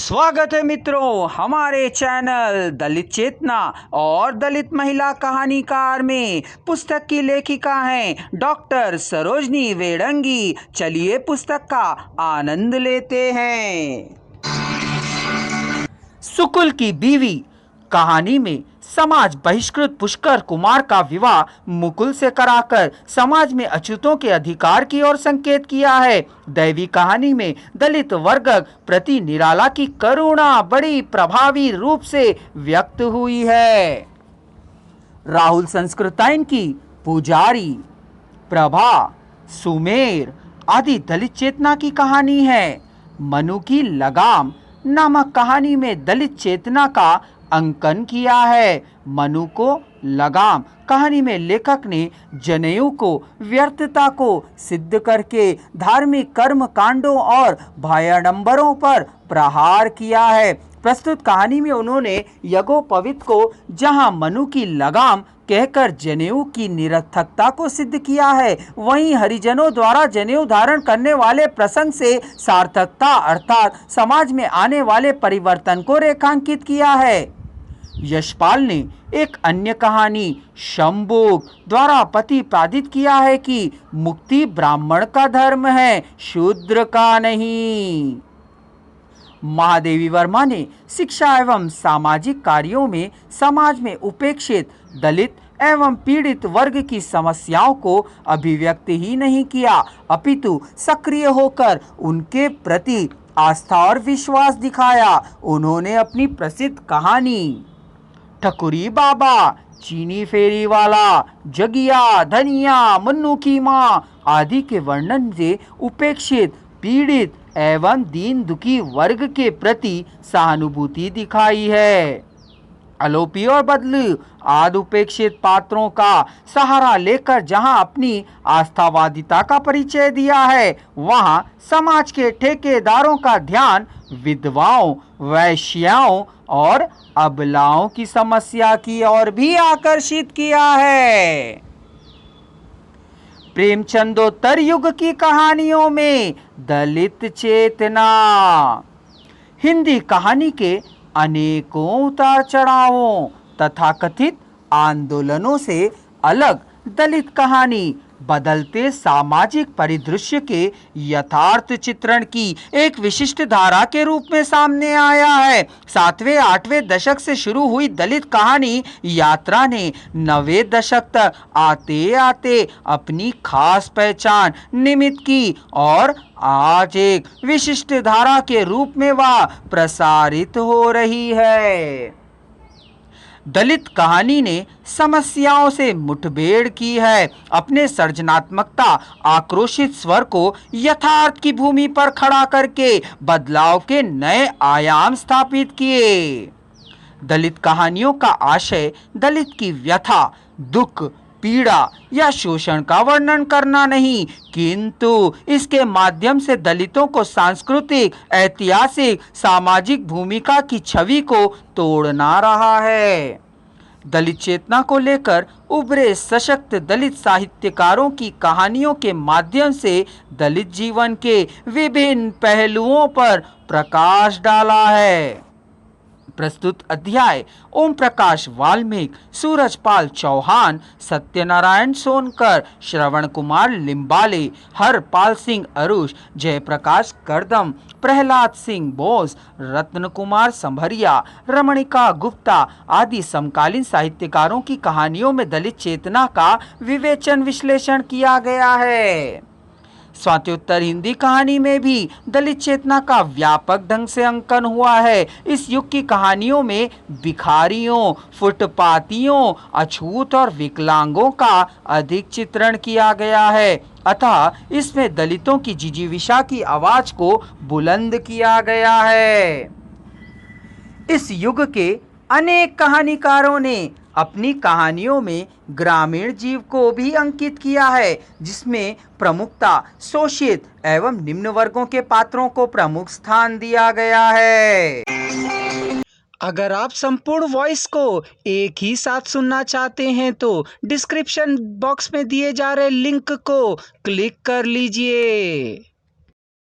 स्वागत है मित्रों हमारे चैनल दलित चेतना और दलित महिला कहानीकार में। पुस्तक की लेखिका हैं डॉक्टर सरोजनी वेडंगी। चलिए पुस्तक का आनंद लेते हैं। सुकुल की बीवी कहानी में समाज बहिष्कृत पुष्कर कुमार का विवाह मुकुल से कराकर समाज में अछूतों के अधिकार की ओर संकेत किया है। दैवी कहानी में दलित वर्ग प्रति निराला की करुणा बड़ी प्रभावी रूप से व्यक्त हुई है। राहुल संस्कृताइन की पुजारी, प्रभा, सुमेर आदि दलित चेतना की कहानी है। मनु की लगाम नामक कहानी में दलित चेतना का अंकन किया है। मनु को लगाम कहानी में लेखक ने जनेऊ को व्यर्थता को सिद्ध करके धार्मिक कर्म कांडों और भयाडंबरों पर प्रहार किया है। प्रस्तुत कहानी में उन्होंने यज्ञोपवीत को जहां मनु की लगाम कहकर जनेऊ की निरर्थकता को सिद्ध किया है, वहीं हरिजनों द्वारा जनेऊ धारण करने वाले प्रसंग से सार्थकता अर्थात समाज में आने वाले परिवर्तन को रेखांकित किया है। यशपाल ने एक अन्य कहानी शंभुक द्वारा प्रतिपादित किया है कि मुक्ति ब्राह्मण का धर्म है, शूद्र का नहीं। महादेवी वर्मा ने शिक्षा एवं सामाजिक कार्यों में समाज में उपेक्षित दलित एवं पीड़ित वर्ग की समस्याओं को अभिव्यक्त ही नहीं किया, अपितु सक्रिय होकर उनके प्रति आस्था और विश्वास दिखाया। उन्होंने अपनी प्रसिद्ध कहानी ठकुरी बाबा, चीनी फेरी वाला, जगिया, धनिया, मुन्नू की माँ आदि के वर्णन से उपेक्षित, पीड़ित एवं दीन दुखी वर्ग के प्रति सहानुभूति दिखाई है। अलोपी और बदलू आदि उपेक्षित पात्रों का सहारा लेकर जहां अपनी आस्थावादिता का परिचय दिया है, वहां समाज के ठेकेदारों का ध्यान विधवाओं, वैश्याओं और अबलाओं की समस्या की ओर भी आकर्षित किया है। प्रेमचंदोत्तर युग की कहानियों में दलित चेतना। हिंदी कहानी के अनेकों उतार चढ़ावों तथा कथित आंदोलनों से अलग दलित कहानी बदलते सामाजिक परिदृश्य के यथार्थ चित्रण की एक विशिष्ट धारा के रूप में सामने आया है। 7वें-8वें दशक से शुरू हुई दलित कहानी यात्रा ने 9वें दशक तक आते आते अपनी खास पहचान निमित की और आज एक विशिष्ट धारा के रूप में वह प्रसारित हो रही है। दलित कहानी ने समस्याओं से मुठभेड़ की है, अपने सृजनात्मकता आक्रोशित स्वर को यथार्थ की भूमि पर खड़ा करके बदलाव के नए आयाम स्थापित किए। दलित कहानियों का आशय दलित की व्यथा, दुख, पीड़ा या शोषण का वर्णन करना नहीं, किंतु इसके माध्यम से दलितों को सांस्कृतिक, ऐतिहासिक, सामाजिक भूमिका की छवि को तोड़ना रहा है। दलित चेतना को लेकर उभरे सशक्त दलित साहित्यकारों की कहानियों के माध्यम से दलित जीवन के विभिन्न पहलुओं पर प्रकाश डाला है। प्रस्तुत अध्याय ओम प्रकाश वाल्मीकि, सूरजपाल चौहान, सत्यनारायण सोनकर, श्रवण कुमार लिम्बाले, हरपाल सिंह अरुष, जयप्रकाश करदम, प्रहलाद सिंह बोस, रत्न कुमार संभरिया, रमणिका गुप्ता आदि समकालीन साहित्यकारों की कहानियों में दलित चेतना का विवेचन विश्लेषण किया गया है। स्वात्योत्तर हिंदी कहानी में भी दलित चेतना का व्यापक ढंग से अंकन हुआ है। इस युग की कहानियों में भिखारियों, फुटपातियों, अछूत और विकलांगों का अधिक चित्रण किया गया है, अतः इसमें दलितों की जिजीविषा की आवाज को बुलंद किया गया है। इस युग के अनेक कहानीकारों ने अपनी कहानियों में ग्रामीण जीव को भी अंकित किया है, जिसमें प्रमुखता शोषित एवं निम्न वर्गों के पात्रों को प्रमुख स्थान दिया गया है। अगर आप संपूर्ण वॉइस को एक ही साथ सुनना चाहते हैं तो डिस्क्रिप्शन बॉक्स में दिए जा रहे लिंक को क्लिक कर लीजिए।